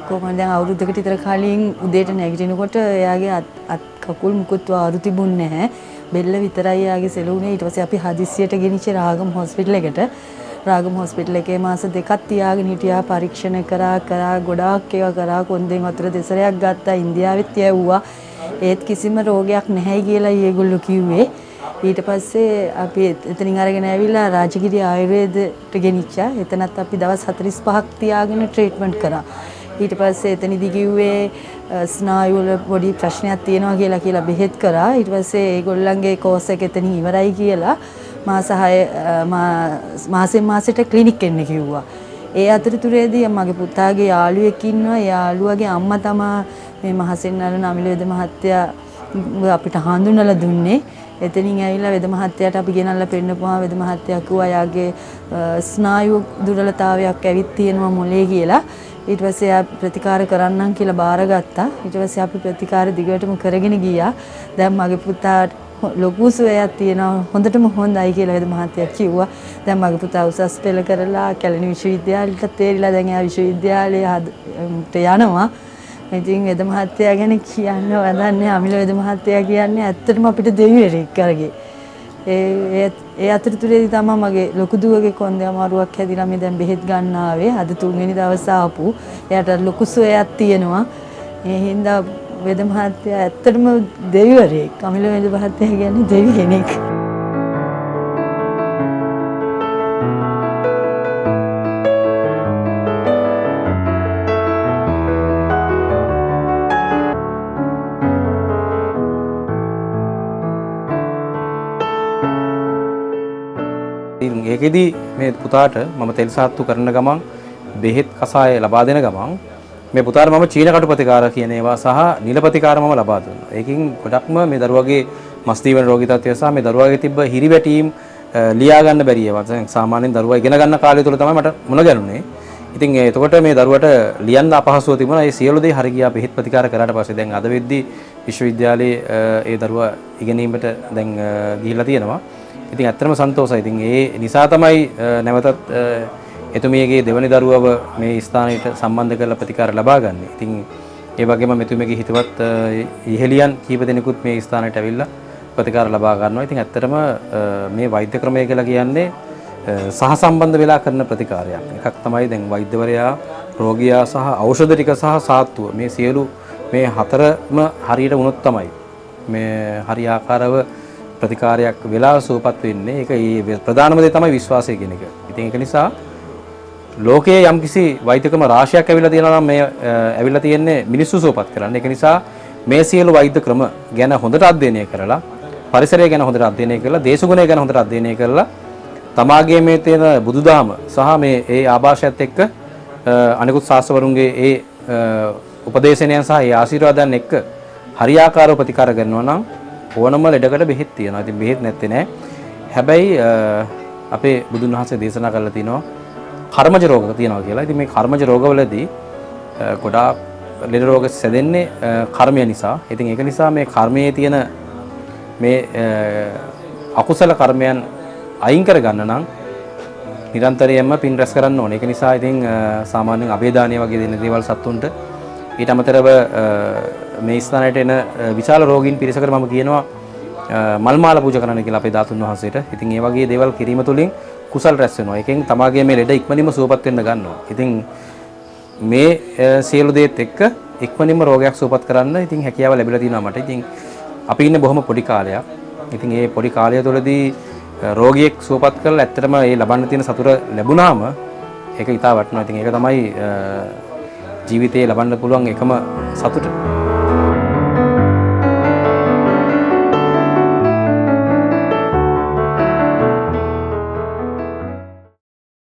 කොහොමද දැන් අවුරුද්දකට විතර කලින් උදේට නැගිටිනකොට එයාගේ අත් කකුල් මුකුත් වාරු තිබුණේ නැහැ. බෙල්ල විතරයි එයාගේ සෙලුනේ. ඊට පස්සේ අපි හදිස්සියට ගෙනිච්ච රාගම් හොස්පිටල් එකට. රාගම් හොස්පිටල් එකේ මාස දෙකක් තියාගෙන හිටියා. පරීක්ෂණ කරා ගොඩාක් ඒවා කරා. කොන්දෙන් වතුර දෙසරයක් ගත්තා. ඉන්දියාවෙත් යවුවා. ඒත් කිසිම රෝගයක් නැහැයි කියලා ඒගොල්ලෝ කිව්වේ. ඊට පස්සේ අපි එතනින් අරගෙන ඇවිල්ලා රාජගිරිය ආයුර්වේදයට ගෙනිච්චා. එතනත් අපි දවස් 45ක් තියාගෙන ට්‍රීට්මන්ට් කරා. ඊට පස්සේ එතනදි කිව්වේ ස්නායු වල පොඩි ප්‍රශ්නයක් තියෙනවා කියලා බෙහෙත් කරා. ඊට පස්සේ ඒගොල්ලන්ගේ කෝස් එක එතනින් ඉවරයි කියලා මාස 6 මාසෙන් මාසෙට ක්ලිනික් එන්න කිව්වා. ඒ අතරතුරේදී මගේ පුතාගේ යාළුවෙක් ඉන්නවා. යාළුවගේ අම්මා තමයි මේ මහසෙන්නර නමිල වේද මහත්තයා අපිට හඳුන්වලා දුන්නේ. එතනින් ඇවිල්ලා වේද මහත්තයාට අපි ගෙනල්ලා පෙන්නපුවා. වේද මහත්තයා කිව්වා යාගේ ස්නායු දුර්වලතාවයක් ඇවිත් තියෙනවා මොලේ කියලා. ඊට පස්සේ ආ ප්‍රතිකාර කරන්නම් කියලා බාරගත්තා. ඊට පස්සේ අපි ප්‍රතිකාර දිගටම කරගෙන ගියා. දැන් මගේ පුතාට ලොකු සුවයක් තියෙනවා. හොඳටම හොඳයි කියලා වේද මහත්තයා කිව්වා. දැන් මගේ පුතා උසස් පෙළ කරලා කැලණි විශ්වවිද්‍යාලයට තේරිලා දැන් එයා විශ්වවිද්‍යාලයට යනවා. ඉතින් වේද මහත්තයා ගැන කියන්න වදන්නේ අමිල වේද මහත්තයා කියන්නේ ඇත්තටම අපිට දෙවිවරයෙක් කරගේ. ඒ අතරතුරේදී තමයි මගේ ලොකු දුවගේ කොන්දේ අමාරුවක් හැදිලා මේ දැන් බෙහෙත් ගන්න ආවේ. අද 3 වෙනි දවසේ ආපු. එයාට ලොකු සුවයක් තියෙනවා. ඒ හින්දා වේද මහත්තයා ඇත්තටම දෙවිවරයෙක්. අමිල වේද මහත්තයා කියන්නේ දෙවි කෙනෙක්. ඒකෙදි මේ පුතාට මම තෙල් සාත්තු කරන ගමන් බෙහෙත් කසාය ලබා දෙන ගමන් මේ පුතාට මම චීන කටු ප්‍රතිකාර කියන ඒවා සහ නිල ප්‍රතිකාර මම ලබා දුන්නා. ඒකින් ගොඩක්ම මේ දරුවගේ මස්තිවන රෝගී තත්ත්වය සහ මේ දරුවගේ තිබ්බ හිරිවැටීම් ලියා ගන්න බැරි ඒවා. දැන් සාමාන්‍යයෙන් දරුවා ඉගෙන ගන්න කාලය තුල තමයි මට මුණ ගැහුනේ. ඉතින් එතකොට මේ දරුවට ලියන්න අපහසුව තිබුණා. ඒ සියලු දේ හරි ගියා බෙහෙත් ප්‍රතිකාර කරාට පස්සේ දැන් අද වෙද්දී විශ්වවිද්‍යාලයේ ඒ දරුවා ඉගෙනීමට දැන් ගිහිල්ලා තියෙනවා. ඉතින් ඇත්තටම සන්තෝෂයි. ඉතින් ඒ නිසා තමයි නැවතත් එතුමියගේ දෙවනි දරුවව මේ ස්ථානයට සම්බන්ධ කරලා ප්‍රතිකාර ලබා ගන්න. ඉතින් ඒ වගේම මෙතුමියගේ හිතවත් ඉහෙලියන් කීප දෙනෙකුත් මේ ස්ථානයට ඇවිල්ලා ප්‍රතිකාර ලබා ගන්නවා. ඉතින් ඇත්තටම මේ වෛද්‍ය ක්‍රමය කියලා කියන්නේ සහසම්බන්ධ වෙලා කරන ප්‍රතිකාරයක්. එකක් තමයි දැන් වෛද්‍යවරයා, රෝගියා සහ ඖෂධ ටික සහ සාත්තුව මේ සියලු මේ හතරම හරියට වුණොත් තමයි මේ හරියාකාරව ප්‍රතිකාරයක් වෙලා සුවපත් වෙන්නේ. ඒක ඒ ප්‍රධානම දේ තමයි විශ්වාසය කියන එක. ඉතින් ඒක නිසා ලෝකයේ යම්කිසි වෛද්‍යකම රාශියක් ඇවිල්ලා තියෙනවා නම් මේ ඇවිල්ලා තියෙන්නේ මිනිස්සු සුවපත් කරන්න. ඒක නිසා මේ සියලු වෛද්‍ය ක්‍රම ගැන හොඳට අධ්‍යයනය කරලා, පරිසරය ගැන හොඳට අධ්‍යයනය කරලා, දේශගුණය ගැන හොඳට අධ්‍යයනය කරලා, තමාගේ මේ තියෙන බුදුදහම සහ මේ ඒ ආభాෂයත් එක්ක අනිකුත් ශාස්ත්‍රවරුන්ගේ ඒ උපදේශනයන් සහ ඒ ආශිර්වාදයන් එක්ක හරියාකාරව ප්‍රතිකාර කරනවා නම් ඕනම ලෙඩකට බෙහෙත් තියෙනවා. ඉතින් බෙහෙත් නැත්තේ නෑ. හැබැයි අපේ බුදුන් වහන්සේ දේශනා කරලා තිනවා කර්මජ රෝග තියෙනවා කියලා. ඉතින් මේ කර්මජ රෝගවලදී ගොඩාක් ලෙඩ රෝග සැදෙන්නේ කර්මය නිසා. ඉතින් ඒක නිසා මේ කර්මයේ තියෙන මේ අකුසල කර්මයන් අයින් කරගන්න නම් නිරන්තරයෙන්ම පින් රැස් කරන්න ඕනේ. ඒක නිසා ඉතින් සාමාන්‍යයෙන් අබේදානිය වගේ දෙන දේවල් සත්තුන්ට ඊට අමතරව මේ ස්ථානයට එන විශාල රෝගීන් පිරිසකට මම කියනවා මල් මාල පූජා කරන්න කියලා අපේ ධාතුන් වහන්සේට. ඉතින් ඒ වගේ දේවල් කිරීම තුළින් කුසල් රැස් වෙනවා. ඒකෙන් තමාගේ මේ ලෙඩ ඉක්මනින්ම සුවපත් වෙන්න ගන්නවා. ඉතින් මේ සියලු දේත් එක්ක ඉක්මනින්ම රෝගයක් සුවපත් කරන්න ඉතින් හැකියාව ලැබිලා තියෙනවා මට. ඉතින් අපි ඉන්නේ බොහොම පොඩි කාලයක්. ඉතින් මේ පොඩි කාලය තුළදී රෝගියෙක් සුවපත් කරලා ඇත්තටම ඒ ලබන්න තියෙන සතුට ලැබුණාම ඒක ඉතා වටිනවා. ඉතින් ඒක තමයි ජීවිතේ ලබන්න පුළුවන් එකම සතුට.